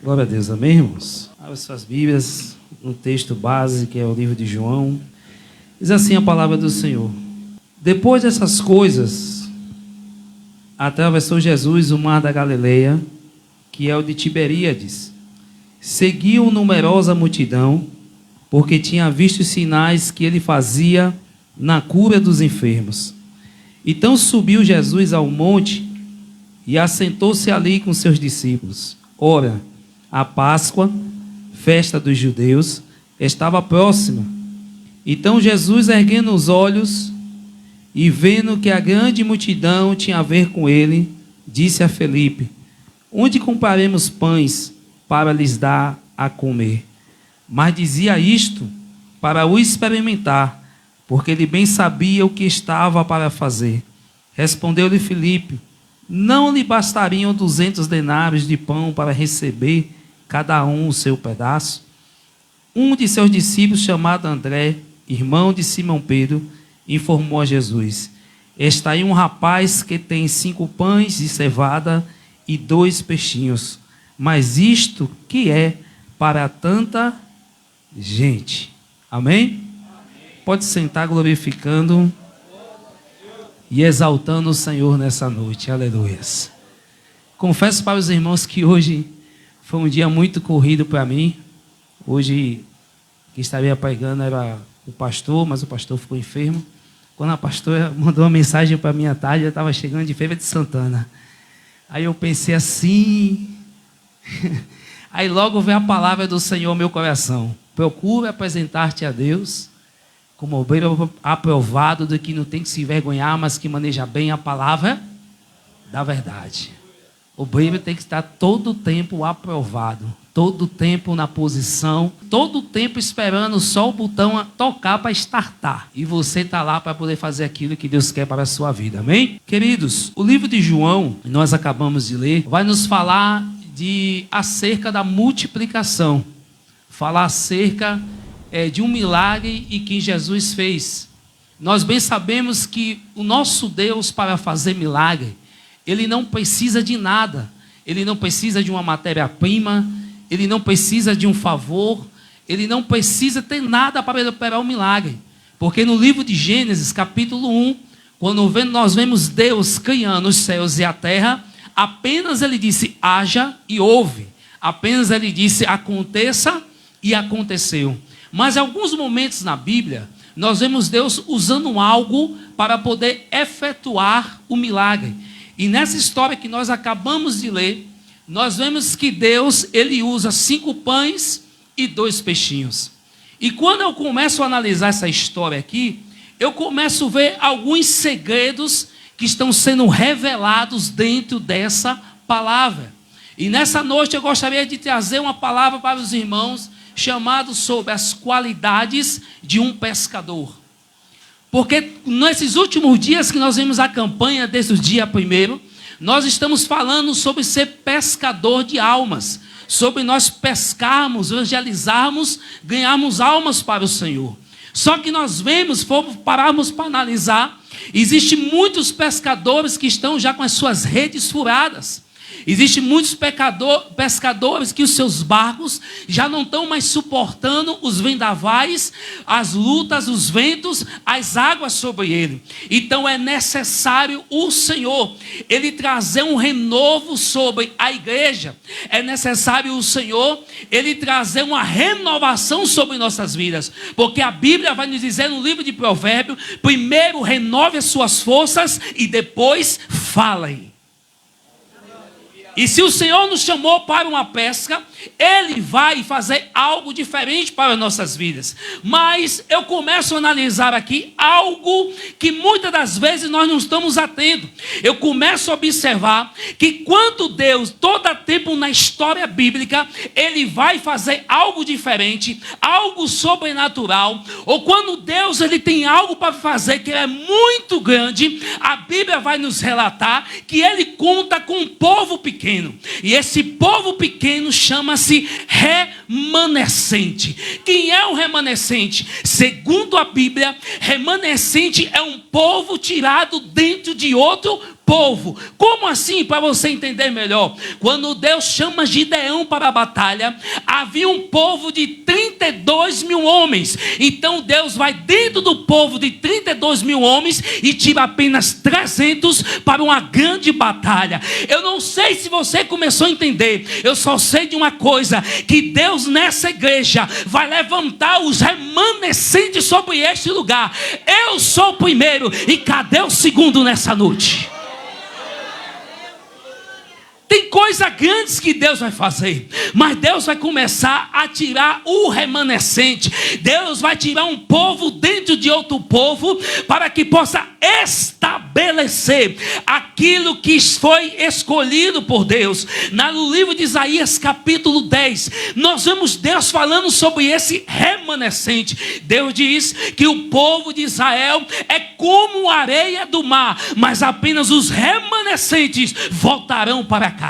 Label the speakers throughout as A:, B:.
A: Glória a Deus, amém, irmãos? Abra suas Bíblias no texto base, que é o livro de João. Diz assim a palavra do Senhor: depois dessas coisas, atravessou Jesus o mar da Galileia, que é o de Tiberíades. Seguiu numerosa multidão, porque tinha visto os sinais que ele fazia na cura dos enfermos. Então subiu Jesus ao monte e assentou-se ali com seus discípulos. Ora, a Páscoa, festa dos judeus, estava próxima. Então Jesus, erguendo os olhos e vendo que a grande multidão tinha a ver com ele, disse a Felipe: onde compraremos pães para lhes dar a comer? Mas dizia isto para o experimentar, porque ele bem sabia o que estava para fazer. Respondeu-lhe Felipe: não lhe bastariam 200 denários de pão para receber cada um o seu pedaço? Um de seus discípulos, chamado André, irmão de Simão Pedro, informou a Jesus: está aí um rapaz que tem 5 pães de cevada e 2 peixinhos. Mas isto que é para tanta gente? Amém? Pode sentar, glorificando e exaltando o Senhor nessa noite. Aleluias. Confesso para os irmãos que hoje foi um dia muito corrido para mim. Hoje, quem estaria pregando era o pastor, mas o pastor ficou enfermo. Quando a pastora mandou uma mensagem para mim à tarde, eu estava chegando de Feira de Santana. Aí eu pensei assim... Aí logo veio a palavra do Senhor ao meu coração: procura apresentar-te a Deus como obreiro aprovado, do que não tem que se envergonhar, mas que maneja bem a palavra da verdade. O obreiro tem que estar todo o tempo aprovado, todo o tempo na posição, todo o tempo esperando só o botão tocar para startar. E você está lá para poder fazer aquilo que Deus quer para a sua vida, amém? Queridos, o livro de João, que nós acabamos de ler, vai nos falar acerca da multiplicação. Falar acerca de um milagre e que Jesus fez. Nós bem sabemos que o nosso Deus, para fazer milagre, ele não precisa de nada. Ele não precisa de uma matéria-prima, ele não precisa de um favor, ele não precisa ter nada para ele operar um milagre. Porque no livro de Gênesis, capítulo 1, quando nós vemos Deus criando os céus e a terra, apenas ele disse: haja e houve. Apenas ele disse: aconteça e aconteceu. Mas em alguns momentos na Bíblia, nós vemos Deus usando algo para poder efetuar o milagre. E nessa história que nós acabamos de ler, nós vemos que Deus, ele usa 5 pães e 2 peixinhos. E quando eu começo a analisar essa história aqui, eu começo a ver alguns segredos que estão sendo revelados dentro dessa palavra. E nessa noite eu gostaria de trazer uma palavra para os irmãos, chamado sobre as qualidades de um pescador. Porque nesses últimos dias que nós vimos a campanha, desde o dia 1º, nós estamos falando sobre ser pescador de almas, sobre nós pescarmos, evangelizarmos, ganharmos almas para o Senhor. Só que nós vemos, pararmos para analisar, existem muitos pescadores que estão já com as suas redes furadas. Existem muitos pescadores que os seus barcos já não estão mais suportando os vendavais, as lutas, os ventos, as águas sobre ele. Então é necessário o Senhor, ele trazer um renovo sobre a igreja. É necessário o Senhor, ele trazer uma renovação sobre nossas vidas. Porque a Bíblia vai nos dizer no livro de Provérbios: primeiro renove as suas forças e depois falem. E se o Senhor nos chamou para uma pesca, ele vai fazer algo diferente para as nossas vidas. Mas eu começo a analisar aqui algo que muitas das vezes nós não estamos atentos. Eu começo a observar que quando Deus, todo tempo na história bíblica, ele vai fazer algo diferente, algo sobrenatural, ou quando Deus ele tem algo para fazer que é muito grande, a Bíblia vai nos relatar que ele conta com um povo pequeno. E esse povo pequeno chama-se remanescente. Quem é o remanescente? Segundo a Bíblia, remanescente é um povo tirado dentro de outro povo. povo. Como assim? Para você entender melhor. Quando Deus chama Gideão para a batalha, havia um povo de 32 mil homens. Então Deus vai dentro do povo de 32 mil homens e tira apenas 300 para uma grande batalha. Eu não sei se você começou a entender. Eu só sei de uma coisa, que Deus nessa igreja vai levantar os remanescentes sobre este lugar. Eu sou o primeiro, e cadê o segundo nessa noite? Tem coisas grandes que Deus vai fazer, mas Deus vai começar a tirar o remanescente. Deus vai tirar um povo dentro de outro povo, para que possa estabelecer aquilo que foi escolhido por Deus. No livro de Isaías capítulo 10, nós vemos Deus falando sobre esse remanescente. Deus diz que o povo de Israel é como a areia do mar, mas apenas os remanescentes voltarão para casa.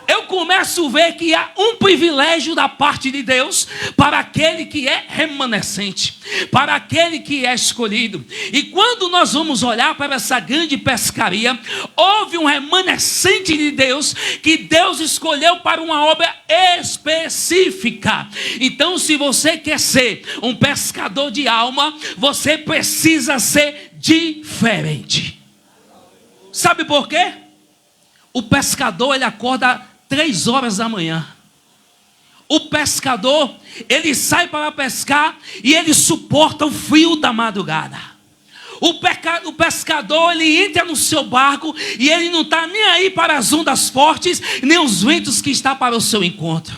A: Eu começo a ver que há um privilégio da parte de Deus para aquele que é remanescente, para aquele que é escolhido. E quando nós vamos olhar para essa grande pescaria, houve um remanescente de Deus que Deus escolheu para uma obra específica. Então, se você quer ser um pescador de alma, você precisa ser diferente. Sabe por quê? O pescador, ele acorda 3 horas da manhã. O pescador, ele sai para pescar e ele suporta o frio da madrugada. O pescador, ele entra no seu barco e ele não está nem aí para as ondas fortes, nem os ventos que estão para o seu encontro.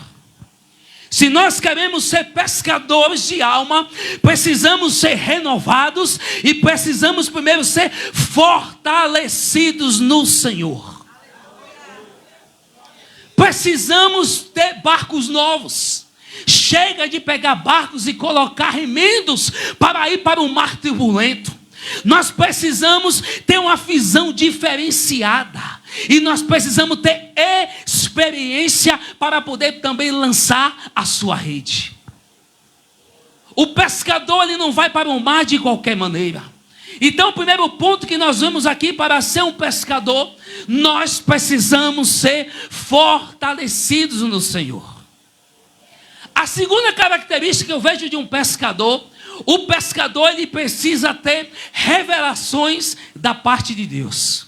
A: Se nós queremos ser pescadores de alma, precisamos ser renovados e precisamos primeiro ser fortalecidos no Senhor. Precisamos ter barcos novos. Chega de pegar barcos e colocar remendos para ir para o mar turbulento. Nós precisamos ter uma visão diferenciada. E nós precisamos ter experiência para poder também lançar a sua rede. O pescador, ele não vai para o mar de qualquer maneira. Então, o primeiro ponto que nós vemos aqui, para ser um pescador, nós precisamos ser fortalecidos no Senhor. A segunda característica que eu vejo de um pescador, o pescador, ele precisa ter revelações da parte de Deus.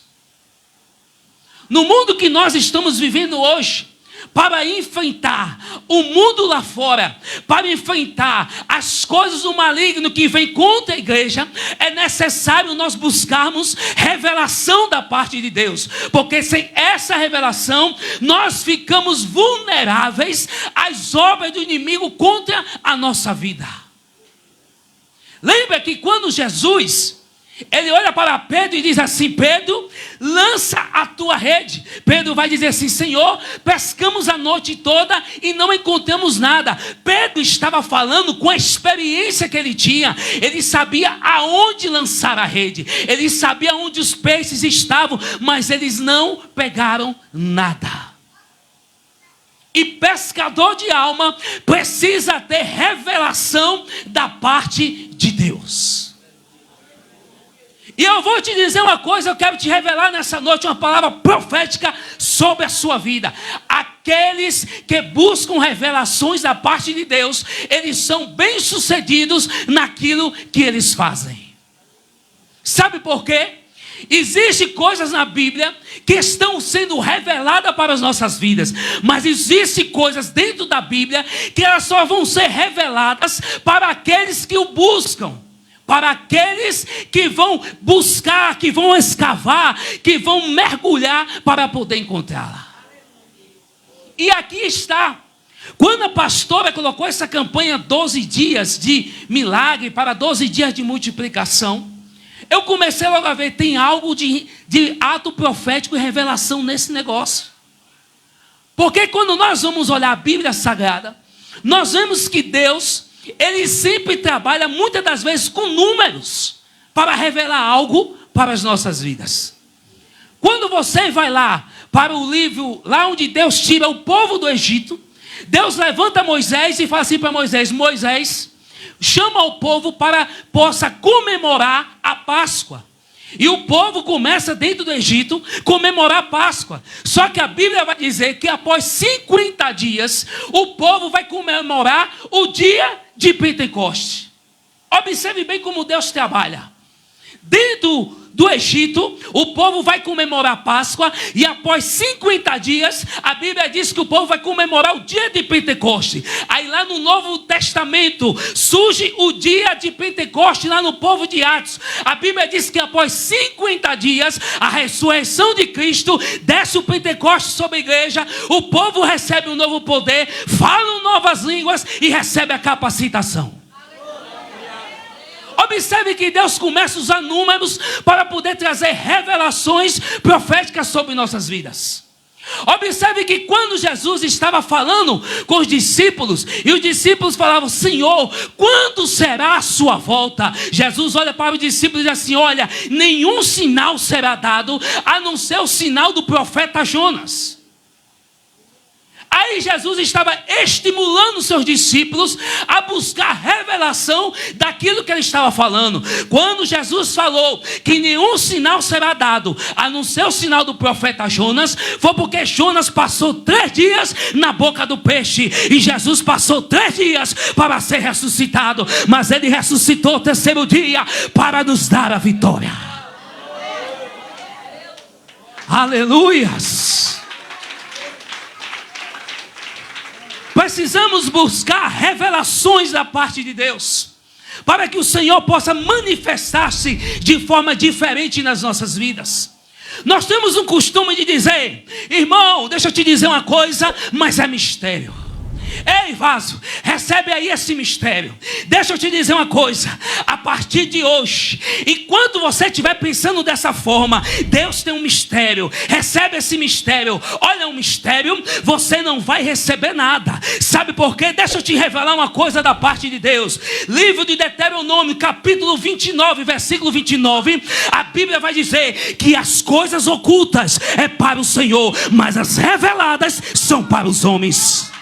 A: No mundo que nós estamos vivendo hoje, para enfrentar o mundo lá fora, para enfrentar as coisas do maligno que vem contra a igreja, é necessário nós buscarmos revelação da parte de Deus, porque sem essa revelação nós ficamos vulneráveis às obras do inimigo contra a nossa vida. Lembra que quando Jesus, ele olha para Pedro e diz assim: Pedro, lança a tua rede. Pedro vai dizer assim: Senhor, pescamos a noite toda e não encontramos nada. Pedro estava falando com a experiência que ele tinha. Ele sabia aonde lançar a rede, ele sabia onde os peixes estavam, mas eles não pegaram nada. E pescador de alma precisa ter revelação da parte de Deus. E eu vou te dizer uma coisa, eu quero te revelar nessa noite uma palavra profética sobre a sua vida. Aqueles que buscam revelações da parte de Deus, eles são bem-sucedidos naquilo que eles fazem. Sabe por quê? Existem coisas na Bíblia que estão sendo reveladas para as nossas vidas, mas existem coisas dentro da Bíblia que elas só vão ser reveladas para aqueles que o buscam. Para aqueles que vão buscar, que vão escavar, que vão mergulhar para poder encontrá-la. E aqui está. Quando a pastora colocou essa campanha 12 dias de milagre para 12 dias de multiplicação, eu comecei logo a ver, tem algo de ato profético e revelação nesse negócio. Porque quando nós vamos olhar a Bíblia Sagrada, nós vemos que Deus, ele sempre trabalha muitas das vezes com números para revelar algo para as nossas vidas. Quando você vai lá para o livro, lá onde Deus tira o povo do Egito, Deus levanta Moisés e fala assim para Moisés: Moisés, chama o povo para possa comemorar a Páscoa. E o povo começa dentro do Egito comemorar a Páscoa. Só que a Bíblia vai dizer que após 50 dias, o povo vai comemorar o dia de Pentecostes. Observe bem como Deus trabalha. Dentro do Egito, o povo vai comemorar a Páscoa, e após 50 dias, a Bíblia diz que o povo vai comemorar o dia de Pentecoste. Aí lá no Novo Testamento, surge o dia de Pentecoste lá no povo de Atos. A Bíblia diz que após 50 dias, a ressurreição de Cristo, desce o Pentecoste sobre a igreja, o povo recebe um novo poder, falam novas línguas e recebe a capacitação. Observe que Deus começa a usar números para poder trazer revelações proféticas sobre nossas vidas. Observe que quando Jesus estava falando com os discípulos, e os discípulos falavam: Senhor, quando será a sua volta? Jesus olha para os discípulos e diz assim: olha, nenhum sinal será dado, a não ser o sinal do profeta Jonas. Aí Jesus estava estimulando seus discípulos a buscar revelação daquilo que ele estava falando. Quando Jesus falou que nenhum sinal será dado, a não ser o sinal do profeta Jonas, foi porque Jonas passou 3 dias na boca do peixe, e Jesus passou 3 dias para ser ressuscitado, mas ele ressuscitou no 3º dia para nos dar a vitória. Aleluias! Precisamos buscar revelações da parte de Deus, para que o Senhor possa manifestar-se de forma diferente nas nossas vidas. Nós temos um costume de dizer: irmão, deixa eu te dizer uma coisa, mas é mistério. Ei, vaso, recebe aí esse mistério. Deixa eu te dizer uma coisa: a partir de hoje, enquanto você estiver pensando dessa forma, Deus tem um mistério. Recebe esse mistério. Olha, um mistério, você não vai receber nada. Sabe por quê? Deixa eu te revelar uma coisa da parte de Deus. Livro de Deuteronômio, capítulo 29, versículo 29. A Bíblia vai dizer que as coisas ocultas é para o Senhor, mas as reveladas são para os homens.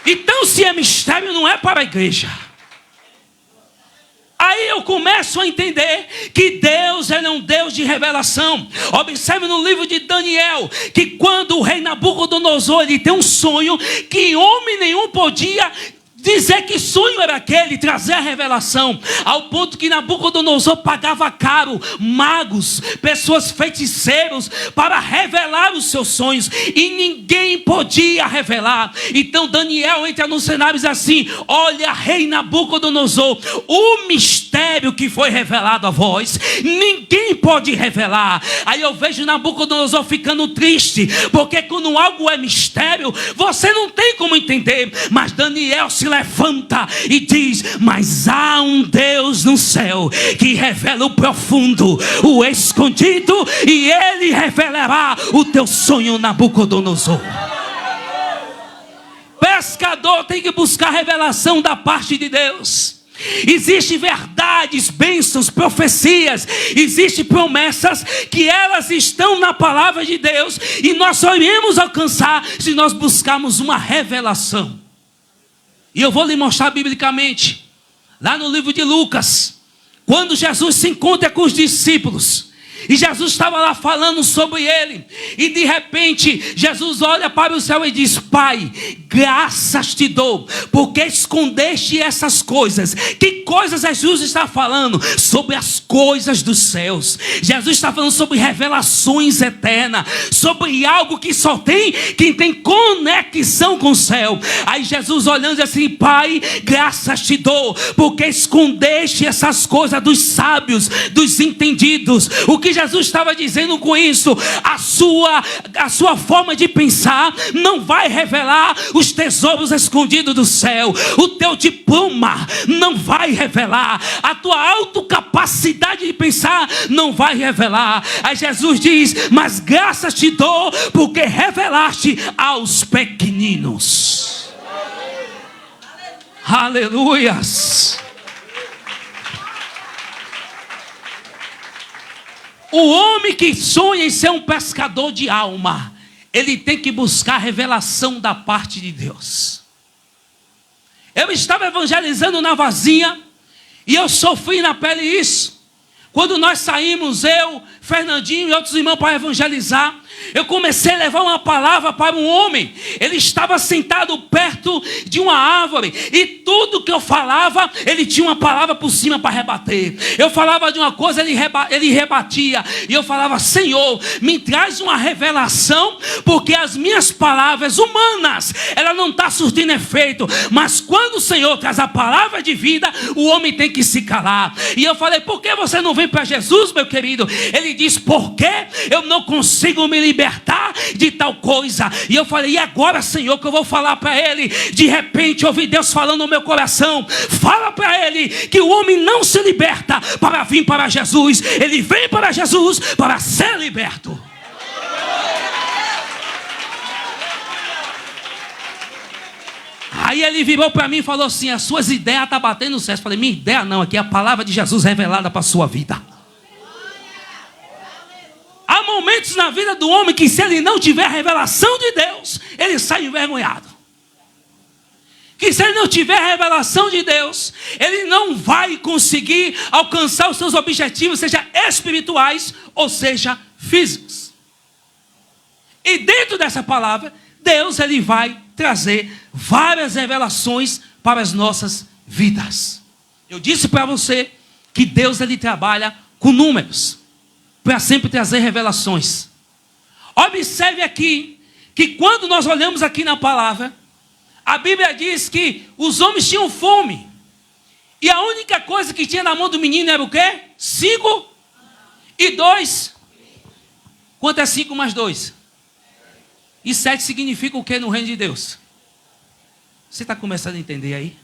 A: Então, se é mistério, não é para a igreja. Aí eu começo a entender que Deus é um Deus de revelação. Observe no livro de Daniel, que quando o rei Nabucodonosor ele tem um sonho, que homem nenhum podia dizer que sonho era aquele, trazer a revelação, ao ponto que Nabucodonosor pagava caro magos, pessoas feiticeiros, para revelar os seus sonhos, e ninguém podia revelar. Então Daniel entra no cenário e diz assim: olha, rei Nabucodonosor, o mistério que foi revelado a vós, ninguém pode revelar. Aí eu vejo Nabucodonosor ficando triste, porque quando algo é mistério, você não tem como entender. Mas Daniel se levanta e diz: mas há um Deus no céu que revela o profundo, o escondido, e ele revelará o teu sonho, Nabucodonosor. Pescador tem que buscar revelação da parte de Deus. Existem verdades, bênçãos, profecias, existem promessas que elas estão na palavra de Deus, e nós só iremos alcançar se nós buscarmos uma revelação. E eu vou lhe mostrar biblicamente, lá no livro de Lucas, quando Jesus se encontra com os discípulos, e Jesus estava lá falando sobre ele, e de repente Jesus olha para o céu e diz: Pai, graças te dou, porque escondeste essas coisas. Que coisas Jesus está falando? Sobre as coisas dos céus. Jesus está falando sobre revelações eternas, sobre algo que só tem quem tem conexão com o céu. Aí Jesus olhando assim: Pai, graças te dou, porque escondeste essas coisas dos sábios, dos entendidos. O que Jesus estava dizendo com isso? A sua forma de pensar não vai revelar os tesouros escondidos do céu. O teu diploma não vai revelar. A tua autocapacidade de pensar não vai revelar. Aí Jesus diz: mas graças te dou, porque revelaste aos pequeninos. Aleluias. O homem que sonha em ser um pescador de alma, ele tem que buscar a revelação da parte de Deus. Eu estava evangelizando na Vazinha, E eu sofri na pele isso. Quando nós saímos, eu, Fernandinho e outros irmãos para evangelizar, eu comecei a levar uma palavra para um homem. Ele estava sentado perto de uma árvore. E tudo que eu falava, ele tinha uma palavra por cima para rebater. Eu falava de uma coisa, ele rebatia. E eu falava, Senhor, me traz uma revelação, porque as minhas palavras humanas, ela não está surtindo efeito. Mas quando o Senhor traz a palavra de vida, o homem tem que se calar. E eu falei, por que você não vem para Jesus, meu querido? Ele diz, porque eu não consigo me libertar de tal coisa. E eu falei, e agora, Senhor, que eu vou falar para ele? De repente eu ouvi Deus falando no meu coração, fala para ele que o homem não se liberta para vir para Jesus, ele vem para Jesus para ser liberto. Aí ele virou para mim e falou assim, as suas ideias estão batendo no céu. Eu falei, minha ideia não, aqui é a palavra de Jesus revelada para a sua vida. Há momentos na vida do homem que, se ele não tiver a revelação de Deus, ele sai envergonhado. Que se ele não tiver a revelação de Deus, ele não vai conseguir alcançar os seus objetivos, seja espirituais ou seja físicos. E dentro dessa palavra, Deus ele vai trazer várias revelações para as nossas vidas. Eu disse para você que Deus ele trabalha com números, para sempre trazer revelações. Observe aqui, que quando nós olhamos aqui na palavra, a Bíblia diz que os homens tinham fome. E a única coisa que tinha na mão do menino era o quê? 5 e 2. Quanto é 5 mais 2? E 7 significa o quê no reino de Deus? Você está começando a entender aí?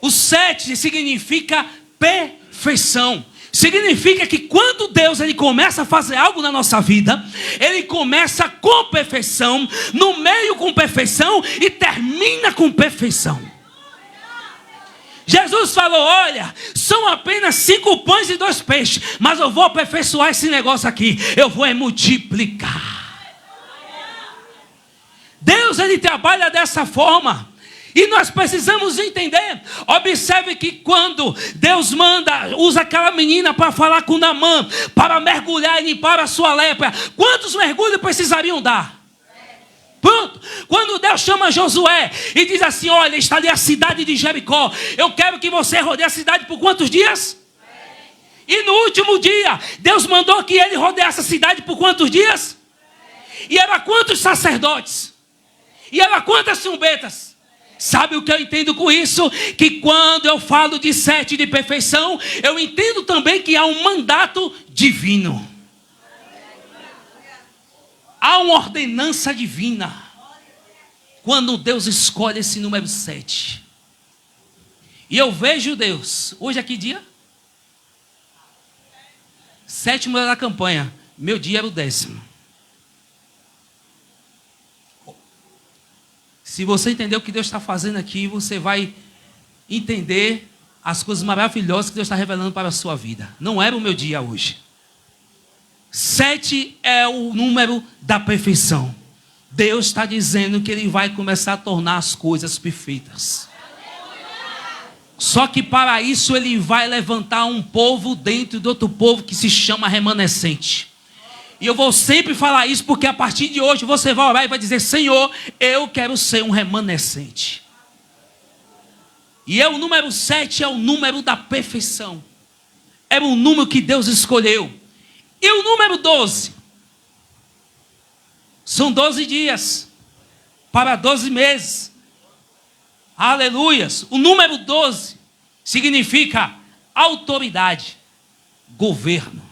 A: O 7 significa perfeição. Significa que quando Deus ele começa a fazer algo na nossa vida, ele começa com perfeição, no meio com perfeição e termina com perfeição. Jesus falou, olha, são apenas 5 pães e 2 peixes, mas eu vou aperfeiçoar esse negócio aqui, eu vou multiplicar. Deus ele trabalha dessa forma. E nós precisamos entender. Observe que quando Deus usa aquela menina para falar com Naamã, para mergulhar e limpar a sua lepra, quantos mergulhos precisariam dar? Pronto. Quando Deus chama Josué e diz assim, olha, está ali a cidade de Jericó, eu quero que você rodeie a cidade por quantos dias? E no último dia, Deus mandou que ele rodeasse a cidade por quantos dias? E era quantos sacerdotes? E era quantas trombetas? Sabe o que eu entendo com isso? Que quando eu falo de 7 de perfeição, eu entendo também que há um mandato divino. Há uma ordenança divina. Quando Deus escolhe esse número 7. E eu vejo Deus. Hoje é que dia? 7º da campanha. Meu dia era o 10º. Se você entender o que Deus está fazendo aqui, você vai entender as coisas maravilhosas que Deus está revelando para a sua vida. Não era o meu dia hoje. 7 é o número da perfeição. Deus está dizendo que Ele vai começar a tornar as coisas perfeitas. Só que para isso Ele vai levantar um povo dentro de outro povo que se chama remanescente. E eu vou sempre falar isso, porque a partir de hoje você vai orar e vai dizer, Senhor, eu quero ser um remanescente. E o número 7 é o número da perfeição. É o número que Deus escolheu. E o número 12? São 12 dias para 12 meses. Aleluias. O número 12 significa autoridade, governo.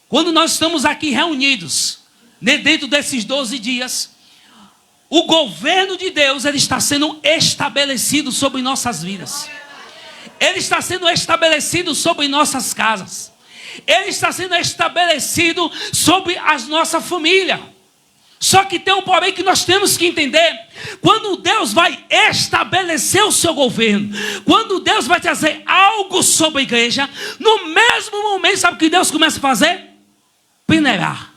A: Quando nós estamos aqui reunidos, dentro desses 12 dias, o governo de Deus ele está sendo estabelecido sobre nossas vidas. Ele está sendo estabelecido sobre nossas casas. Ele está sendo estabelecido sobre a nossa família. Só que tem um porém que nós temos que entender. Quando Deus vai estabelecer o seu governo, quando Deus vai trazer algo sobre a igreja, no mesmo momento, sabe o que Deus começa a fazer? Peneirar.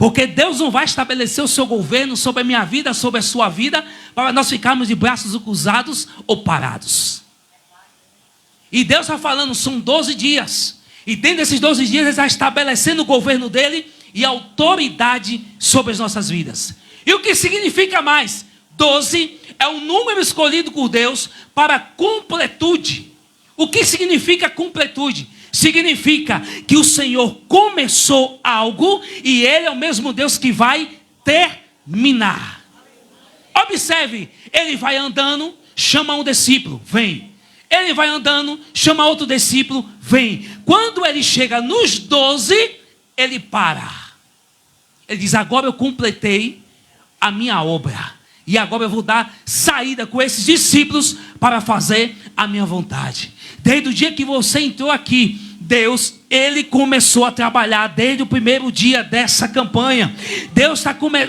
A: Porque Deus não vai estabelecer o seu governo sobre a minha vida, sobre a sua vida, para nós ficarmos de braços cruzados ou parados. E Deus está falando, são 12 dias. E dentro desses 12 dias, Ele está estabelecendo o governo dEle e autoridade sobre as nossas vidas. E o que significa mais? 12 é um número escolhido por Deus para completude. O que significa completude? Significa que o Senhor começou algo e Ele é o mesmo Deus que vai terminar. Observe, Ele vai andando, chama um discípulo, vem. Ele vai andando, chama outro discípulo, vem. Quando Ele chega nos 12, Ele para. Ele diz, agora eu completei a minha obra. E agora eu vou dar saída com esses discípulos para fazer a minha vontade. Desde o dia que você entrou aqui, Deus, Ele começou a trabalhar desde o primeiro dia dessa campanha. Deus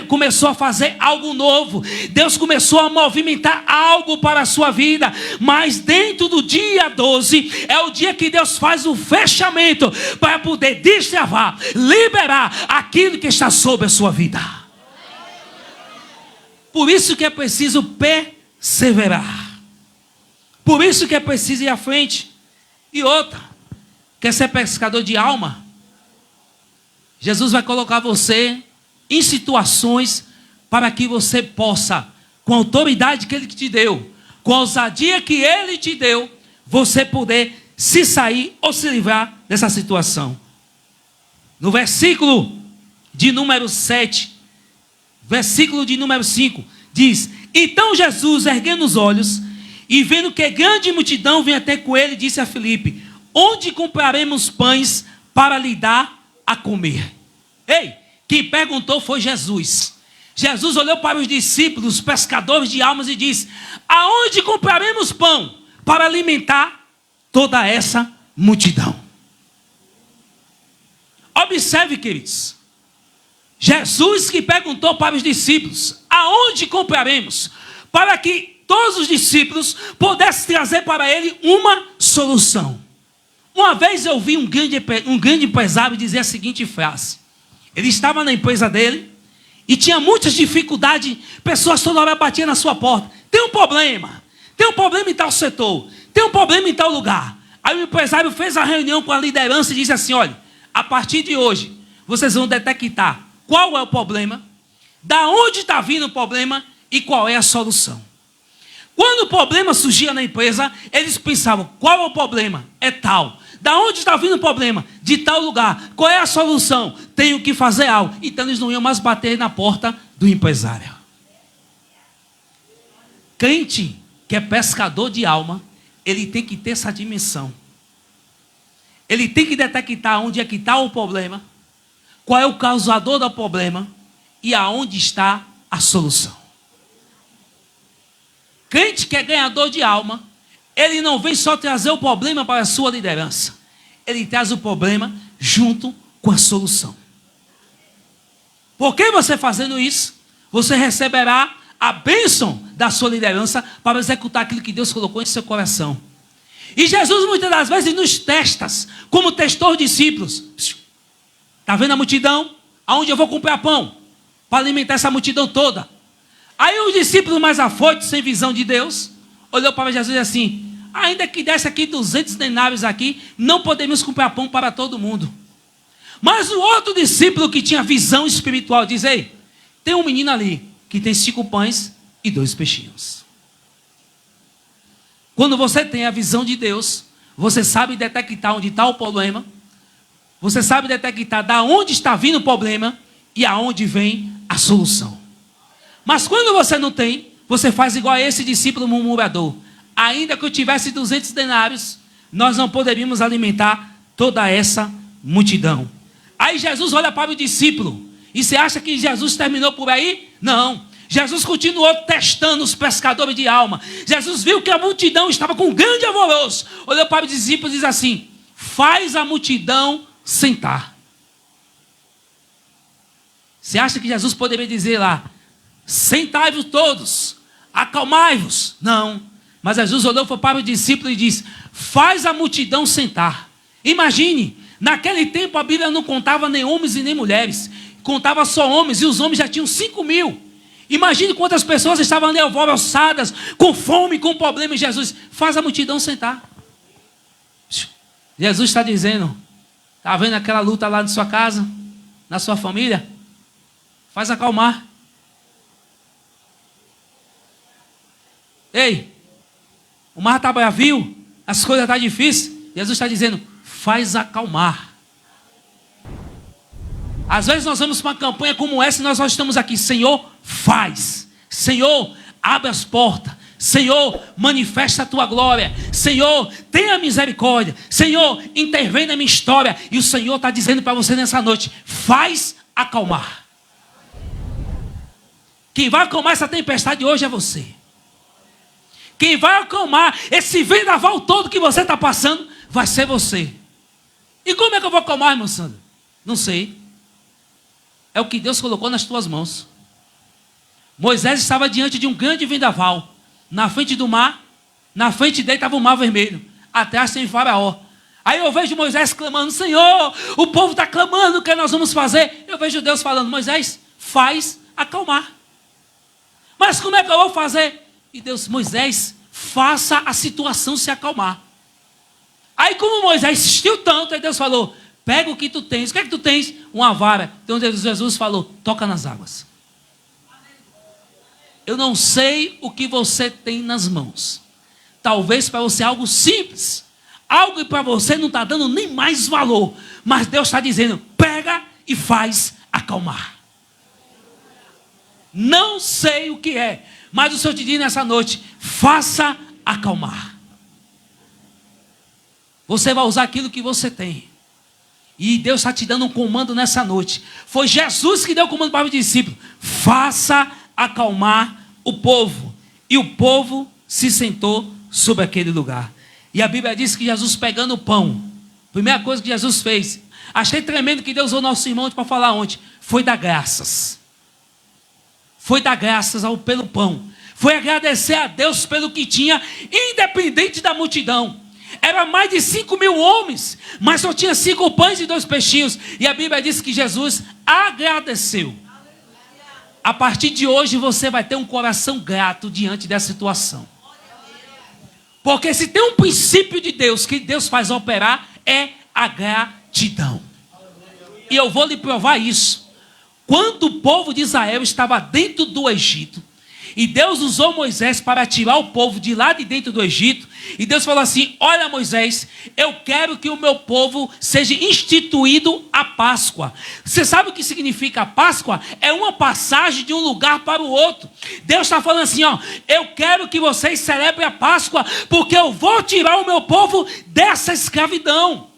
A: começou a fazer algo novo. Deus começou a movimentar algo para a sua vida. Mas dentro do dia 12, é o dia que Deus faz o fechamento para poder destravar, liberar aquilo que está sobre a sua vida. Por isso que é preciso perseverar. Por isso que é preciso ir à frente. E outra, quer ser pescador de alma? Jesus vai colocar você em situações para que você possa, com a autoridade que Ele te deu, com a ousadia que Ele te deu, você poder se sair ou se livrar dessa situação. No versículo de número 7, versículo de número 5, diz, então Jesus, erguendo os olhos, e vendo que grande multidão vinha até com ele, disse a Filipe, onde compraremos pães para lhe dar a comer? Ei, quem perguntou foi Jesus. Jesus olhou para os discípulos, os pescadores de almas, e disse, aonde compraremos pão para alimentar toda essa multidão? Observe, queridos, Jesus que perguntou para os discípulos, aonde compraremos? Para que todos os discípulos pudessem trazer para ele uma solução. Uma vez eu vi um grande empresário dizer a seguinte frase. Ele estava na empresa dele e tinha muitas dificuldades, pessoas toda hora batiam na sua porta. Tem um problema em tal setor, tem um problema em tal lugar. Aí o empresário fez a reunião com a liderança e disse assim, olha, a partir de hoje, vocês vão detectar qual é o problema, da onde está vindo o problema e qual é a solução. Quando o problema surgia na empresa, eles pensavam, qual é o problema? É tal. Da onde está vindo o problema? De tal lugar. Qual é a solução? Tenho que fazer algo. Então eles não iam mais bater na porta do empresário. Crente que é pescador de alma, ele tem que ter essa dimensão. Ele tem que detectar onde é que está o problema, qual é o causador do problema e aonde está a solução. Crente que é ganhador de alma, ele não vem só trazer o problema para a sua liderança. Ele traz o problema junto com a solução. Por que você fazendo isso? Você receberá a bênção da sua liderança para executar aquilo que Deus colocou em seu coração. E Jesus muitas das vezes nos testa, como testou os discípulos. Está vendo a multidão? Aonde eu vou comprar pão? Para alimentar essa multidão toda. Aí os discípulos mais afoitos, sem visão de Deus, olhou para Jesus e disse assim, ainda que desse aqui 200 denários aqui, não podemos comprar pão para todo mundo. Mas o outro discípulo que tinha visão espiritual diz, ei, tem um menino ali que tem 5 pães e 2 peixinhos. Quando você tem a visão de Deus, você sabe detectar onde está o problema, você sabe detectar da onde está vindo o problema e aonde vem a solução. Mas quando você não tem, você faz igual a esse discípulo murmurador. Ainda que eu tivesse 200 denários, nós não poderíamos alimentar toda essa multidão. Aí Jesus olha para o discípulo. E você acha que Jesus terminou por aí? Não. Jesus continuou testando os pescadores de alma. Jesus viu que a multidão estava com um grande alvoroço. Olhou para os discípulos e diz assim, faz a multidão sentar. Você acha que Jesus poderia dizer lá, sentai-vos todos, acalmai-vos? Não. Mas Jesus olhou para o discípulo e disse, faz a multidão sentar. Imagine, naquele tempo a Bíblia não contava nem homens e nem mulheres. contava só homens, e os homens já tinham 5.000. Imagine quantas pessoas estavam ali alvoroçadas, com fome, com problema. E Jesus faz a multidão sentar. Jesus está dizendo: está vendo aquela luta lá na sua casa, na sua família? Faz acalmar. Ei, o mar está bravio, as coisas estão difíceis. Jesus está dizendo: faz acalmar. Às vezes nós vamos para uma campanha como essa e nós só estamos aqui: Senhor, faz. Senhor, abre as portas. Senhor, manifesta a tua glória. Senhor, tenha misericórdia. Senhor, intervém na minha história. E o Senhor está dizendo para você nessa noite: faz acalmar. Quem vai acalmar essa tempestade hoje é você. Quem vai acalmar esse vendaval todo que você está passando vai ser você. E como é que eu vou acalmar, irmão Sandro? Não sei. É o que Deus colocou nas tuas mãos. Moisés estava diante de um grande vendaval. Na frente do mar, na frente dele estava o mar vermelho. Atrás tem Faraó. Aí eu vejo Moisés clamando: Senhor, o povo está clamando, o que nós vamos fazer? Eu vejo Deus falando: Moisés, faz acalmar. Mas como é que eu vou fazer? E Deus: Moisés, faça a situação se acalmar. Aí como Moisés insistiu tanto, aí Deus falou: pega o que tu tens. O que é que tu tens? Uma vara. Então Jesus falou: toca nas águas. Eu não sei o que você tem nas mãos. Talvez para você algo simples. Algo que para você não está dando nem mais valor. Mas Deus está dizendo: pega e faz acalmar. Não sei o que é. Mas o Senhor te diz nessa noite: faça acalmar. Você vai usar aquilo que você tem. E Deus está te dando um comando nessa noite. Foi Jesus que deu o comando para os discípulos: faça acalmar o povo. E o povo se sentou sobre aquele lugar. E a Bíblia diz que Jesus, pegando o pão, primeira coisa que Jesus fez, achei tremendo que Deus usou nosso irmão para falar ontem, foi dar graças. Foi dar graças pelo pão. Foi agradecer a Deus pelo que tinha, independente da multidão. Era mais de 5.000 homens, mas só tinha 5 pães e 2 peixinhos. E a Bíblia diz que Jesus agradeceu. A partir de hoje você vai ter um coração grato diante dessa situação. Porque se tem um princípio de Deus que Deus faz operar, é a gratidão. E eu vou lhe provar isso. Quando o povo de Israel estava dentro do Egito, e Deus usou Moisés para tirar o povo de lá de dentro do Egito. E Deus falou assim: olha, Moisés, eu quero que o meu povo seja instituído a Páscoa. Você sabe o que significa a Páscoa? É uma passagem de um lugar para o outro. Deus está falando assim: ó, eu quero que vocês celebrem a Páscoa, porque eu vou tirar o meu povo dessa escravidão.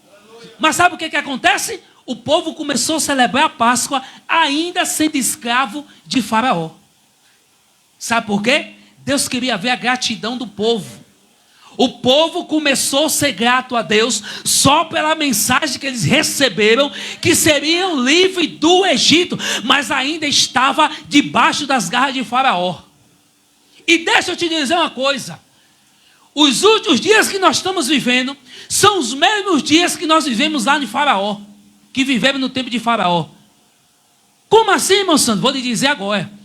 A: Mas sabe o que acontece? O povo começou a celebrar a Páscoa ainda sendo escravo de Faraó. Sabe por quê? Deus queria ver a gratidão do povo. O povo começou a ser grato a Deus só pela mensagem que eles receberam, que seriam livres do Egito, mas ainda estava debaixo das garras de Faraó. E deixa eu te dizer uma coisa: os últimos dias que nós estamos vivendo são os mesmos dias que nós vivemos lá de Faraó, que vivemos no tempo de Faraó. Como assim, irmão Santo? Vou lhe dizer agora.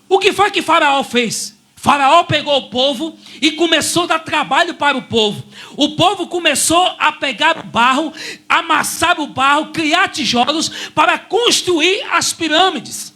A: O que foi que Faraó fez? Faraó pegou o povo e começou a dar trabalho para o povo. O povo começou a pegar o barro, amassar o barro, criar tijolos para construir as pirâmides.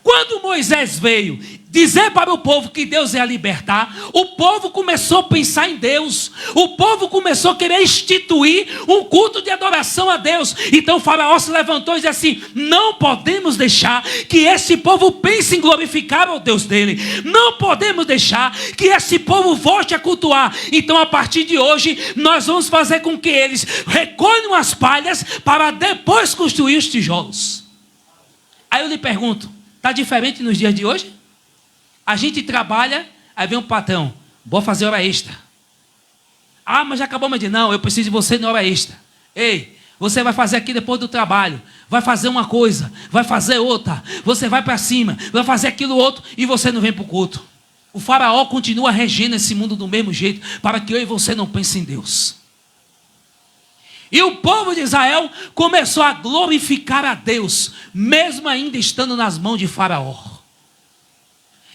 A: Quando Moisés veio dizer para o povo que Deus ia libertar, o povo começou a pensar em Deus. O povo começou a querer instituir um culto de adoração a Deus. Então Faraó se levantou e disse assim: não podemos deixar que esse povo pense em glorificar o Deus dele. Não podemos deixar que esse povo volte a cultuar. Então a partir de hoje nós vamos fazer com que eles recolham as palhas para depois construir os tijolos. Aí eu lhe pergunto: está diferente nos dias de hoje? A gente trabalha, aí vem um patrão: vou fazer hora extra. Ah, mas já acabou de não, eu preciso de você na hora extra. Ei, você vai fazer aqui depois do trabalho, vai fazer uma coisa, vai fazer outra, você vai para cima, vai fazer aquilo outro e você não vem para o culto. O Faraó continua regendo esse mundo do mesmo jeito, para que eu e você não pense em Deus. E o povo de Israel começou a glorificar a Deus, mesmo ainda estando nas mãos de Faraó.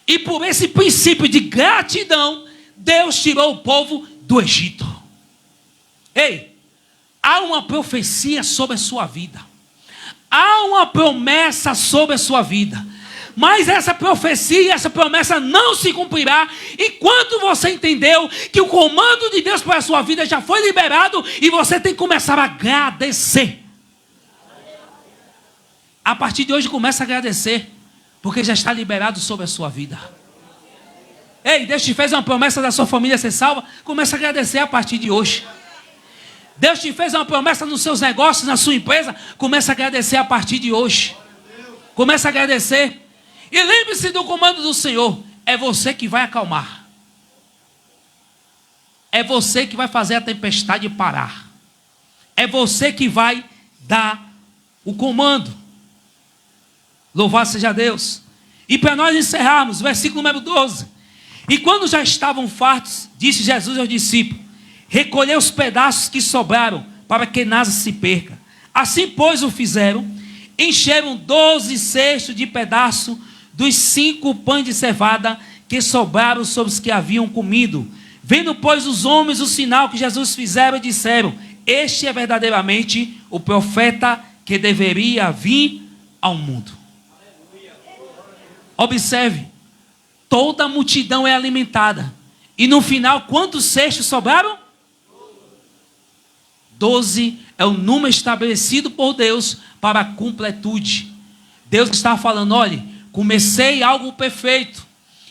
A: E por esse princípio de gratidão, Deus tirou o povo do Egito. Ei, há uma profecia sobre a sua vida. Há uma promessa sobre a sua vida. Mas essa profecia, essa promessa não se cumprirá enquanto você entendeu que o comando de Deus para a sua vida já foi liberado e você tem que começar a agradecer. A partir de hoje começa a agradecer, porque já está liberado sobre a sua vida. Ei, Deus te fez uma promessa da sua família ser salva, começa a agradecer a partir de hoje. Deus te fez uma promessa nos seus negócios, na sua empresa, começa a agradecer a partir de hoje. Começa a agradecer. E lembre-se do comando do Senhor. É você que vai acalmar. É você que vai fazer a tempestade parar. É você que vai dar o comando. Louvado seja Deus. E para nós encerrarmos, versículo número 12. E quando já estavam fartos, disse Jesus aos discípulos: recolhei os pedaços que sobraram, para que nada se perca. Assim, pois, o fizeram. Encheram 12 cestos de pedaço dos 5 pães de cevada que sobraram sobre os que haviam comido. Vendo, pois, os homens o sinal que Jesus fizera, disseram: este é verdadeiramente o profeta que deveria vir ao mundo. Observe, toda a multidão é alimentada. E no final, quantos cestos sobraram? 12 é o número estabelecido por Deus para a completude. Deus está falando: olha, comecei algo perfeito,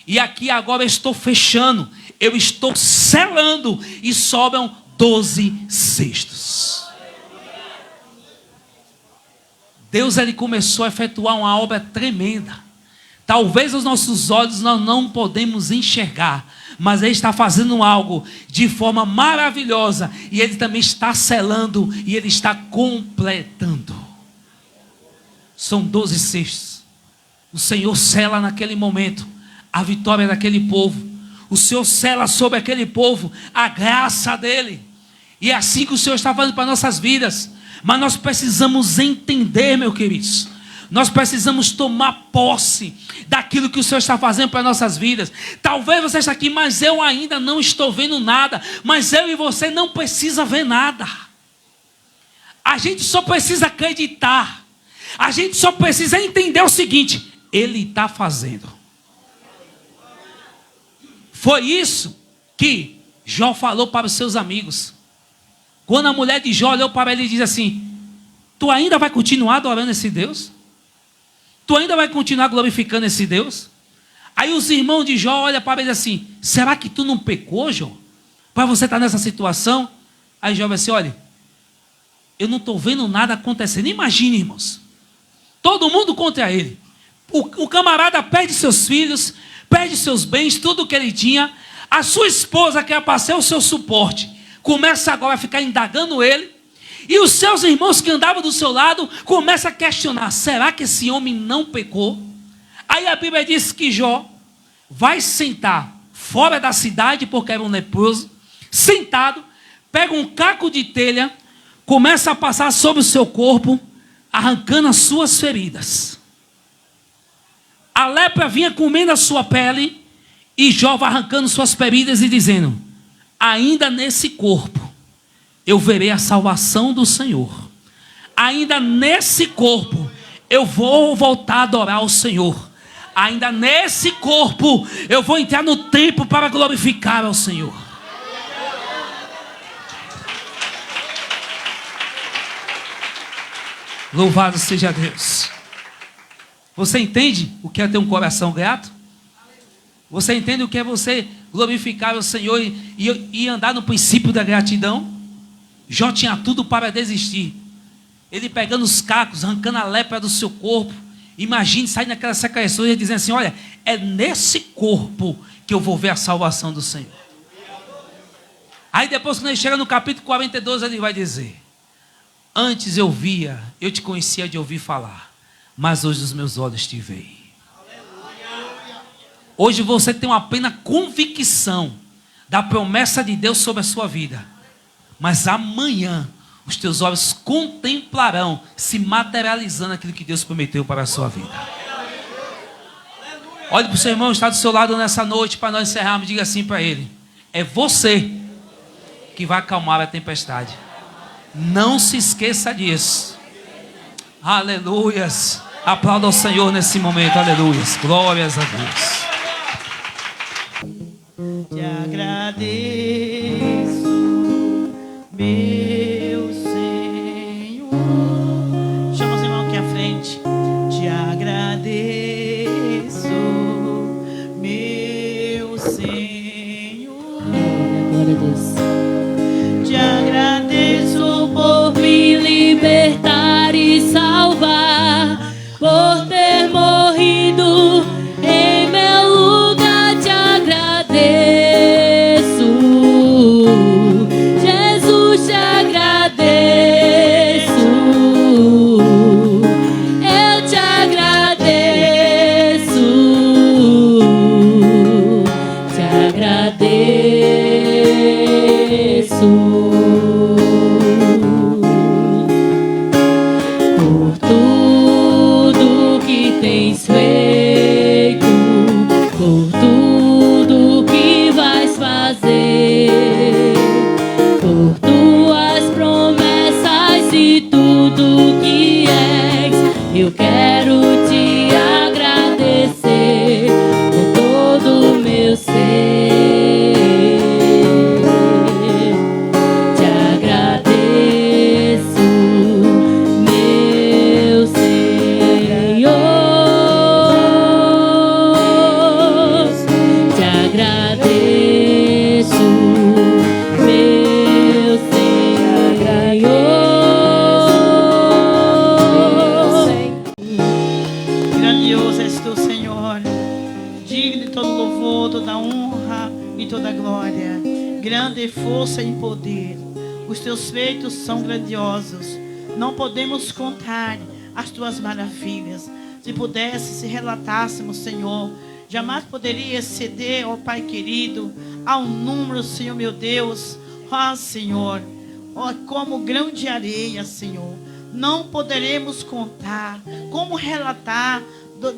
A: e aqui agora eu estou fechando, eu estou selando, e sobram 12 cestos. Deus, ele começou a efetuar uma obra tremenda. Talvez os nossos olhos nós não podemos enxergar, mas Ele está fazendo algo de forma maravilhosa, e Ele também está selando, e Ele está completando. São 12 cestos. O Senhor sela naquele momento a vitória daquele povo. O Senhor sela sobre aquele povo a graça dEle. E é assim que o Senhor está fazendo para nossas vidas. Mas nós precisamos entender, meus queridos. Nós precisamos tomar posse daquilo que o Senhor está fazendo para nossas vidas. Talvez você está aqui, mas eu ainda não estou vendo nada. Mas eu e você não precisa ver nada. A gente só precisa acreditar. A gente só precisa entender o seguinte: Ele está fazendo. Foi isso que Jó falou para os seus amigos. Quando a mulher de Jó olhou para ele e disse assim: tu ainda vai continuar adorando esse Deus? Tu ainda vai continuar glorificando esse Deus? Aí os irmãos de Jó olham para ele assim: será que tu não pecou, Jó? Para você estar nessa situação? Aí Jó vai assim: olha, eu não estou vendo nada acontecendo. Imagine, irmãos, todo mundo contra ele. O camarada perde seus filhos, perde seus bens, tudo o que ele tinha. A sua esposa, que é para ser o seu suporte, começa agora a ficar indagando ele. E os seus irmãos que andavam do seu lado começam a questionar: será que esse homem não pecou? Aí a Bíblia diz que Jó vai sentar fora da cidade, porque era um leproso. Sentado, pega um caco de telha, começa a passar sobre o seu corpo, arrancando as suas feridas. A lepra vinha comendo a sua pele, e Jó vai arrancando suas feridas e dizendo: ainda nesse corpo eu verei a salvação do Senhor. Ainda nesse corpo eu vou voltar a adorar o Senhor. Ainda nesse corpo eu vou entrar no templo para glorificar ao Senhor. Louvado seja Deus. Você entende o que é ter um coração grato? Você entende o que é você glorificar o Senhor e andar no princípio da gratidão? Jó tinha tudo para desistir. Ele pegando os cacos, arrancando a lepra do seu corpo. Imagine sair naquelas secreções e dizendo assim: olha, é nesse corpo que eu vou ver a salvação do Senhor. Aí depois, quando ele chega no capítulo 42, ele vai dizer: antes eu via, eu te conhecia de ouvir falar, mas hoje os meus olhos te veem. Hoje você tem uma plena convicção da promessa de Deus sobre a sua vida. Mas amanhã os teus olhos contemplarão, se materializando aquilo que Deus prometeu para a sua vida. Olhe para o seu irmão que está do seu lado nessa noite, para nós encerrarmos, diga assim para ele: é você que vai acalmar a tempestade. Não se esqueça disso. Aleluias. Aplauda ao Senhor nesse momento. Aleluias. Glórias a Deus.
B: Te agradeço, meu Senhor. Chama os irmãos aqui à frente. Te agradeço, meu Senhor.
C: Glória a Deus.
B: Te agradeço
C: Por me libertar e salvar, por ter morrido em meu lugar, te agradeço. Jesus, te agradeço. Eu te agradeço. Te agradeço. Por tudo que tens feito, por tudo que vais fazer, por tuas promessas e tudo que és, eu quero te agradecer com todo o meu ser. Te agradeço, meu Senhor. Te agradeço, meu Senhor.
B: grandioso és tu, Senhor. Digno de todo louvor, toda honra e toda glória. Grande força e poder. Os teus feitos são grandiosos. Não podemos contar as tuas maravilhas. Se pudesse, se relatássemos, Senhor, jamais poderia exceder, ó Pai querido, ao número, Senhor meu Deus. Ó Senhor, ó, como grão de areia, Senhor. Não poderemos contar, como relatar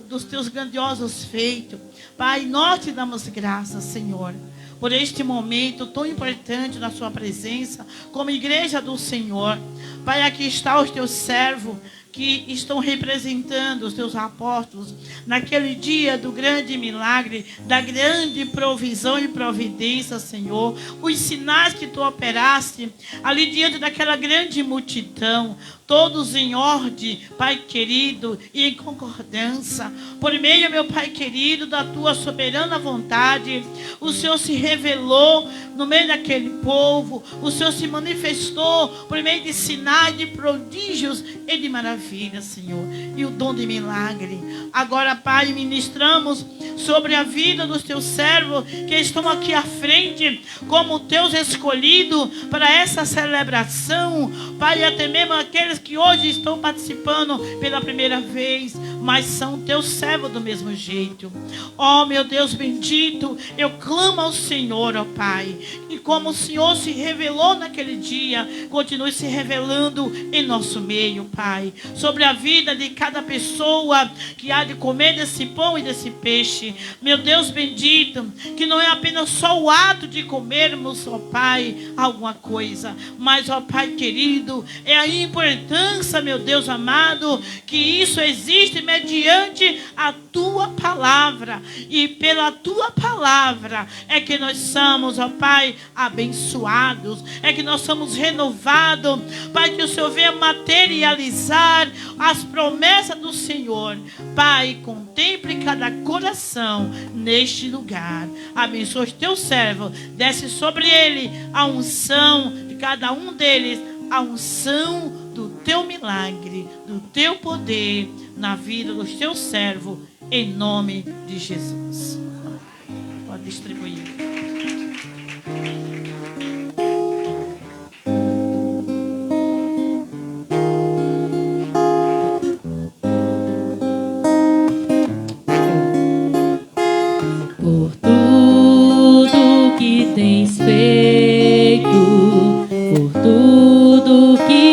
B: dos teus grandiosos feitos. Pai, nós te damos graças, Senhor, por este momento tão importante na sua presença, como igreja do Senhor. Pai, aqui está os teus servos que estão representando os teus apóstolos naquele dia do grande milagre, da grande provisão e providência, Senhor. Os sinais que tu operaste ali diante daquela grande multidão, todos em ordem, Pai querido, e em concordância. Por meio, meu Pai querido, da tua soberana vontade, o Senhor se revelou no meio daquele povo. O Senhor se manifestou por meio de sinais, de prodígios e de maravilhas, Senhor. E o dom de milagre. Agora, Pai, ministramos sobre a vida dos teus servos que estão aqui à frente, como teus escolhidos para essa celebração. Pai, até mesmo aqueles que hoje estão participando pela primeira vez, mas são teus servos do mesmo jeito. Ó, meu Deus bendito, eu clamo ao Senhor, ó Pai, e como o Senhor se revelou naquele dia, continue se revelando em nosso meio, Pai, sobre a vida de cada pessoa que há de comer desse pão e desse peixe. Meu Deus bendito, que não é apenas só o ato de comermos, ó Pai, alguma coisa, mas, ó Pai querido, é a importância, meu Deus amado, que isso existe mediante a tua palavra, e pela tua palavra é que nós somos, ó Pai, abençoados, é que nós somos renovados. Pai, que o Senhor venha materializar as promessas do Senhor. Pai, contemple cada coração neste lugar. Abençoa os teus servos, desce sobre ele a unção de cada um deles, a unção do teu milagre, do teu poder na vida dos teus servos, em nome de Jesus. Pode distribuir.
C: Por tudo que tens feito, por tudo que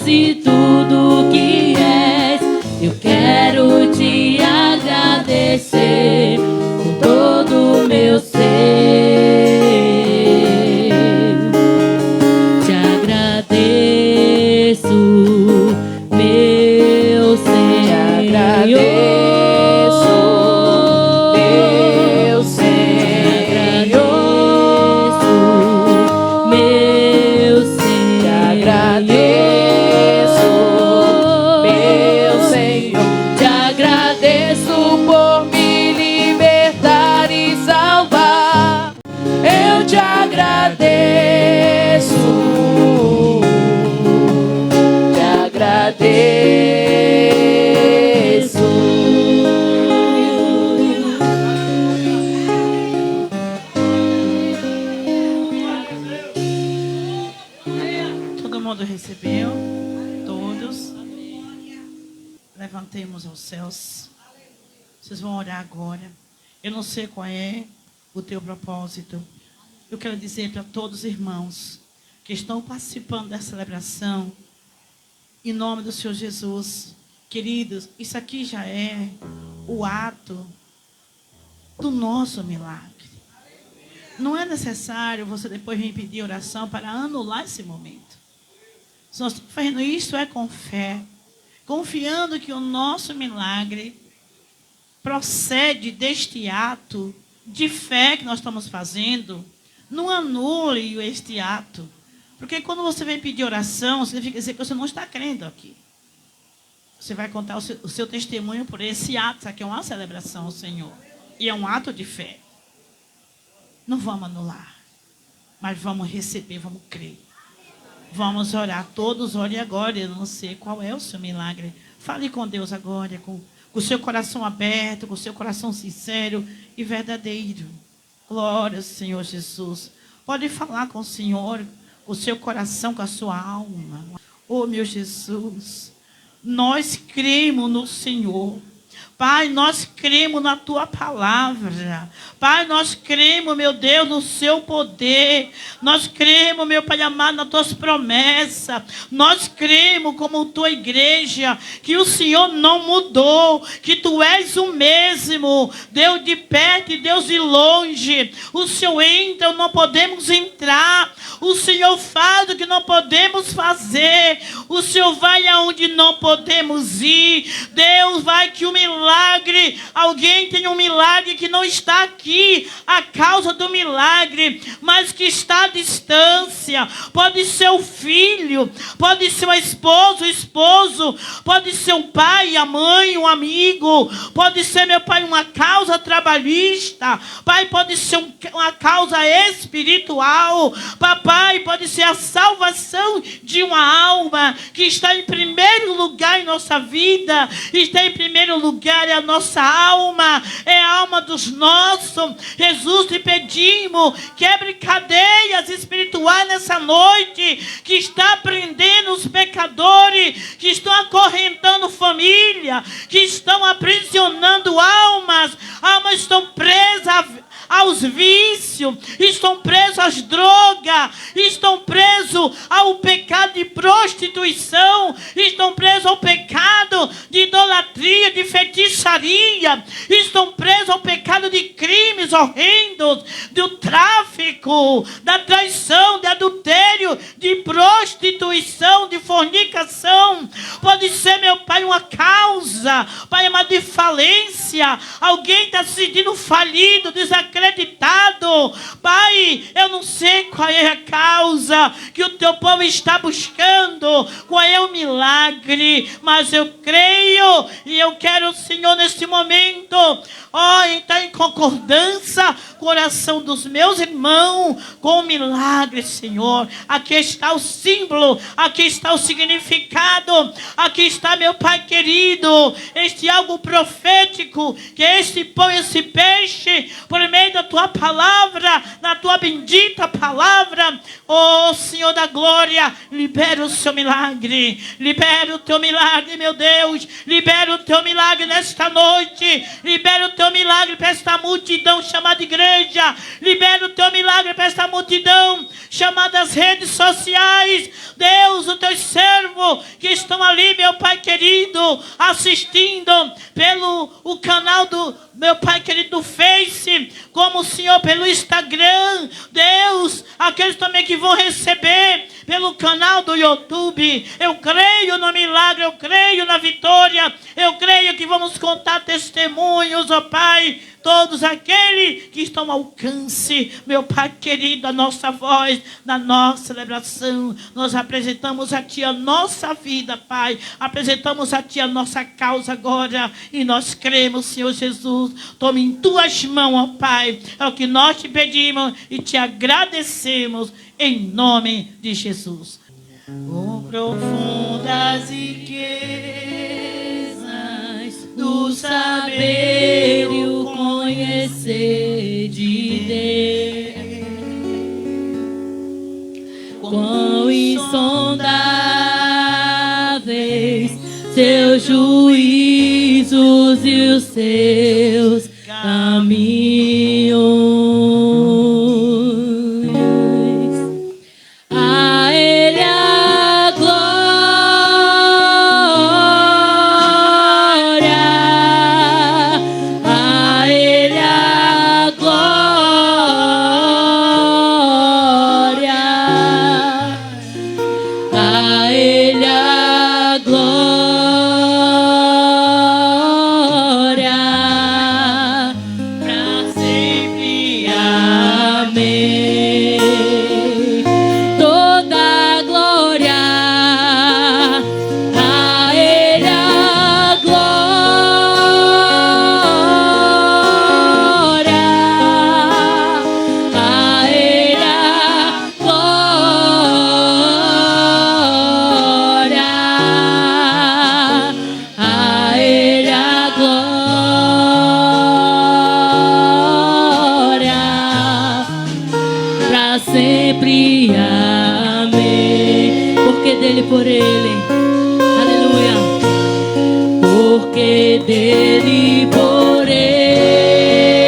C: fazes e tudo que és. Eu quero te agradecer com todo o meu ser. Te agradeço, meu Senhor.
D: Te agradeço, meu Senhor.
C: Meu Senhor.
D: Te agradeço, meu Senhor. Te agradeço por me libertar e salvar. Eu te agradeço. Te agradeço.
B: Todo mundo recebeu? Todos? Levantemos aos céus. Vocês vão orar agora. Eu não sei qual é o teu propósito. Eu quero dizer para todos os irmãos que estão participando da celebração, em nome do Senhor Jesus, queridos, isso aqui já é o ato do nosso milagre. Não é necessário você depois vir pedir oração para anular esse momento. Se nós estamos fazendo isso é com fé, confiando que o nosso milagre procede deste ato de fé que nós estamos fazendo. Não anule este ato. Porque quando você vem pedir oração, significa dizer que você não está crendo aqui. Você vai contar o seu testemunho por esse ato. Isso aqui é uma celebração ao Senhor. E é um ato de fé. Não vamos anular. Mas vamos receber, vamos crer. Vamos orar. Todos orem agora. Eu não sei qual é o seu milagre. Fale com Deus agora. Com o seu coração aberto. Com o seu coração sincero e verdadeiro. Glória ao Senhor Jesus. Pode falar com o Senhor. Com o seu coração, com a sua alma. Oh, meu Jesus. Nós cremos no Senhor. Pai, nós cremos na Tua palavra. Pai, nós cremos, meu Deus, no Seu poder. Nós cremos, meu Pai amado, nas Tuas promessas. Nós cremos, como Tua igreja, que o Senhor não mudou, que Tu és o mesmo, Deus de perto e Deus de longe. O Senhor entra, não podemos entrar. O Senhor faz o que não podemos fazer. O Senhor vai aonde não podemos ir. Deus vai que o milagre, alguém tem um milagre que não está aqui, a causa do milagre, mas que está à distância. Pode ser o filho, pode ser a esposa, o esposo, pode ser o pai, a mãe, um amigo, pode ser, meu Pai, uma causa trabalhista. Pai, pode ser uma causa espiritual. Papai, pode ser a salvação de uma alma que está em primeiro lugar em nossa vida, está em primeiro lugar é a nossa alma, é a alma dos nossos. Jesus, te pedimos, quebre cadeias espirituais nessa noite, que está prendendo os pecadores, que estão acorrentando família, que estão aprisionando almas estão presas aos vícios, estão presos às drogas, estão presos ao pecado de prostituição, estão presos ao pecado de idolatria, de feitiçaria, estão presos ao pecado de crimes horrendos, do tráfico, da traição, de adultério, de prostituição, de fornicação. Pode ser, meu Pai, uma causa, Pai, uma de falência. Alguém está se sentindo falido, desacreditado. Pai, eu não sei qual é a causa que o teu povo está buscando, qual é o milagre, mas eu creio e eu quero, Senhor, neste momento, entrar em concordância com a oração dos meus irmãos, com o milagre, Senhor. Aqui está o símbolo, aqui está o significado, aqui está, meu Pai querido, este algo profético, que este pão, esse peixe, por meio da tua palavra, na tua bendita palavra, Senhor da glória, libera o seu milagre, libera o teu milagre, meu Deus, libera o teu milagre nesta noite, libera o teu milagre para esta multidão chamada igreja, libera o teu milagre para esta multidão chamada as redes sociais. Deus, o teu servo povo que estão ali, meu Pai querido, assistindo pelo o canal do meu Pai querido do Face, como, Senhor, pelo Instagram, Deus, aqueles também que vão receber pelo canal do YouTube. Eu creio no milagre, eu creio na vitória, eu creio que vamos contar testemunhos, ó Pai, todos aqueles que estão ao alcance, meu Pai querido, a nossa voz, na nossa celebração, nós apresentamos a Ti a nossa vida, Pai, apresentamos a Ti a nossa causa agora, e nós cremos, Senhor Jesus, tome em Tuas mãos, ó Pai, é o que nós Te pedimos e Te agradecemos, em nome de Jesus. Com profundas riquezas do saber e o conhecer de Deus, quão insondáveis seus juízos e os seus caminhos. A Ele a glória, a Ele a glória, a Ele a glória, pra sempre. Amém. Toda glória, a Ele a glória, a Ele a glória, a Ele a glória, pra sempre. Amém. Porque dele, por ele, aleluia. Porque dele, por ele,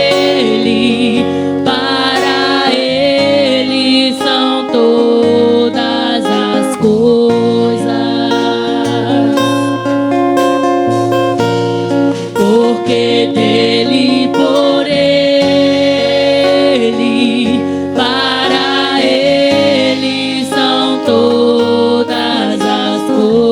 B: para ele são todas as coisas. Porque dele, por ele, para ele são todas as coisas.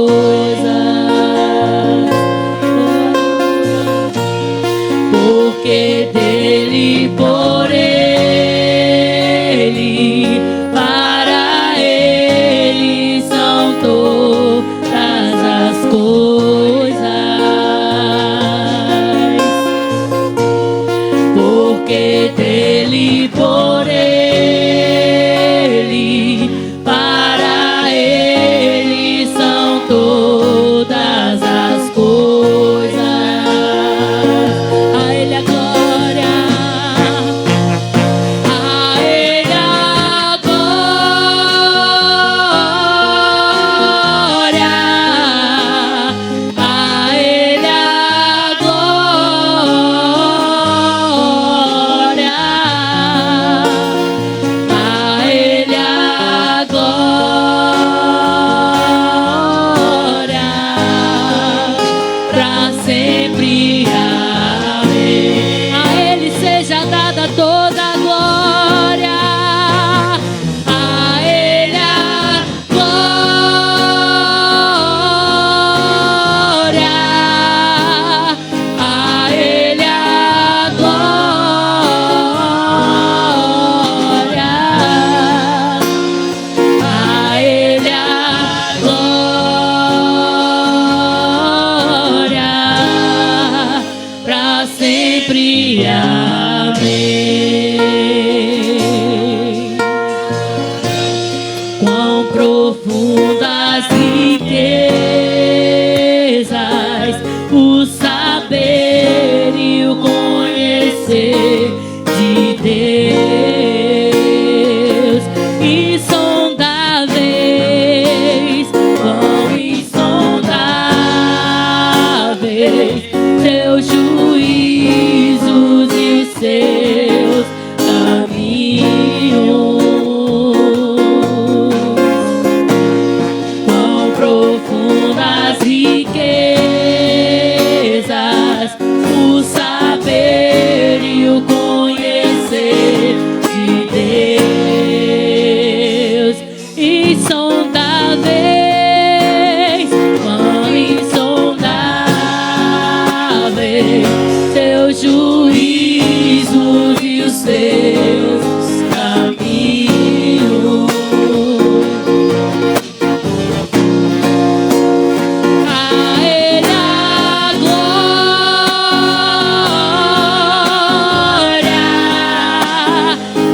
C: profundas riquezas, o saber e o conhecer de Deus. Insondáveis, quão insondáveis teus juízos e os teus caminhos. A Ele a glória,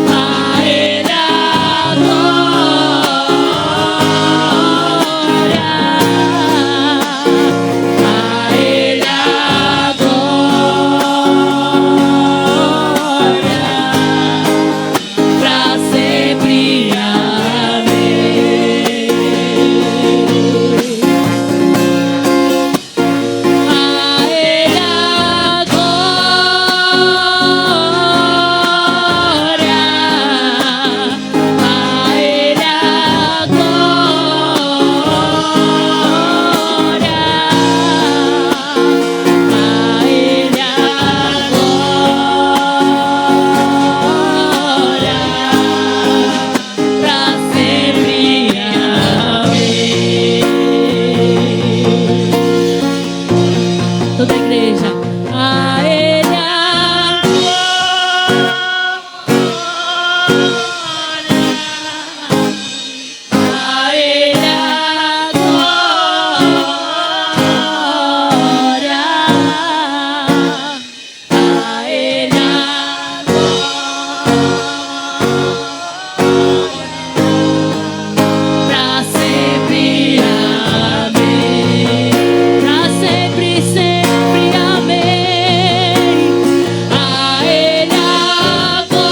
C: a Ele a glória, a Ele a glória, pra sempre. Amém. A Ele a glória, a Ele a glória, a Ele a glória, pra sempre. Amém. Toda a igreja. A Ele a glória, a Ele a glória, a Ele a glória, pra sempre. Amém. Pra sempre, sempre. Amém. A Ele a glória,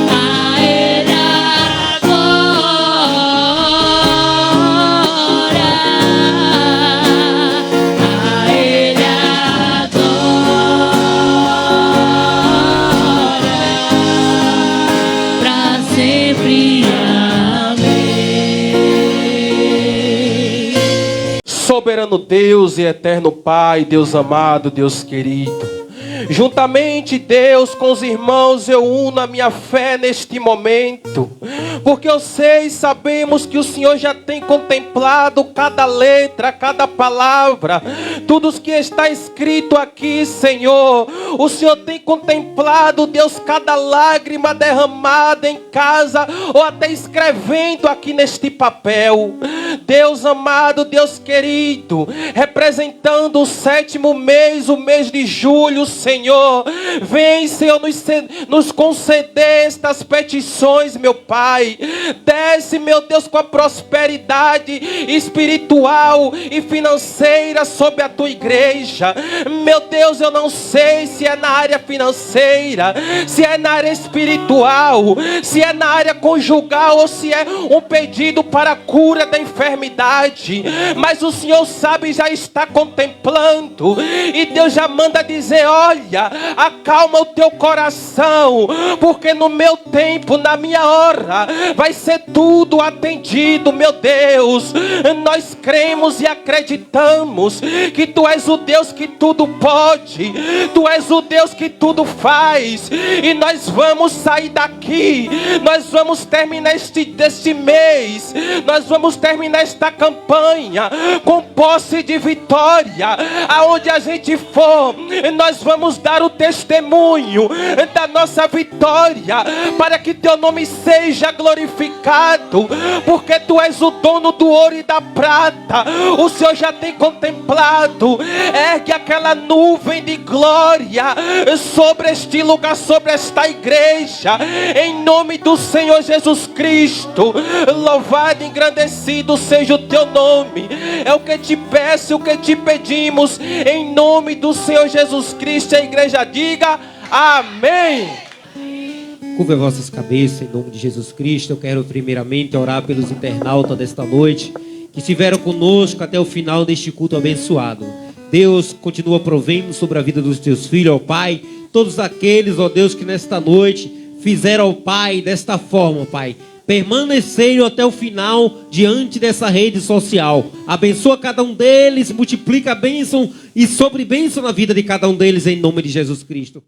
C: a Ele a glória, a Ele a glória, pra sempre. Amém.
E: Soberano Deus e eterno Pai, Deus amado, Deus querido, juntamente, Deus, com os irmãos, eu uno a minha fé neste momento, porque eu sei e sabemos que o Senhor já tem contemplado cada letra, cada palavra, tudo o que está escrito aqui, Senhor. O Senhor tem contemplado, Deus, cada lágrima derramada em casa ou até escrevendo aqui neste papel. Deus amado, Deus querido, representando o 7º mês, o mês de julho, Senhor, vem, Senhor, nos conceder estas petições, meu Pai. Desce, meu Deus, com a prosperidade espiritual e financeira sobre a tua igreja. Meu Deus, eu não sei se é na área financeira, se é na área espiritual, se é na área conjugal ou se é um pedido para a cura da enfermidade, mas o Senhor sabe, já está contemplando, e Deus já manda dizer: olha, acalma o teu coração, porque no meu tempo, na minha hora, vai ser tudo atendido, meu Deus. Nós cremos e acreditamos que Tu és o Deus que tudo pode, Tu és o Deus que tudo faz, e nós vamos sair daqui, nós vamos terminar deste mês, nós vamos terminar esta campanha com posse de vitória. Aonde a gente for, nós vamos dar o testemunho da nossa vitória, para que Teu nome seja glorificado, porque Tu és o dono do ouro e da prata. O Senhor já tem contemplado. Ergue aquela nuvem de glória sobre este lugar, sobre esta igreja, em nome do Senhor Jesus Cristo. Louvado e engrandecido seja o Teu nome. É o que te peço, o que te pedimos, em nome do Senhor Jesus Cristo. A igreja diga amém.
F: Curva vossas cabeças em nome de Jesus Cristo. Eu quero primeiramente orar pelos internautas desta noite que estiveram conosco até o final deste culto abençoado. Deus, continua provendo sobre a vida dos teus filhos, ó Pai. Todos aqueles, ó Deus, que nesta noite fizeram ao Pai desta forma, Pai, permaneceram até o final diante dessa rede social. Abençoa cada um deles, multiplica a bênção e sobre bênção na vida de cada um deles, em nome de Jesus Cristo.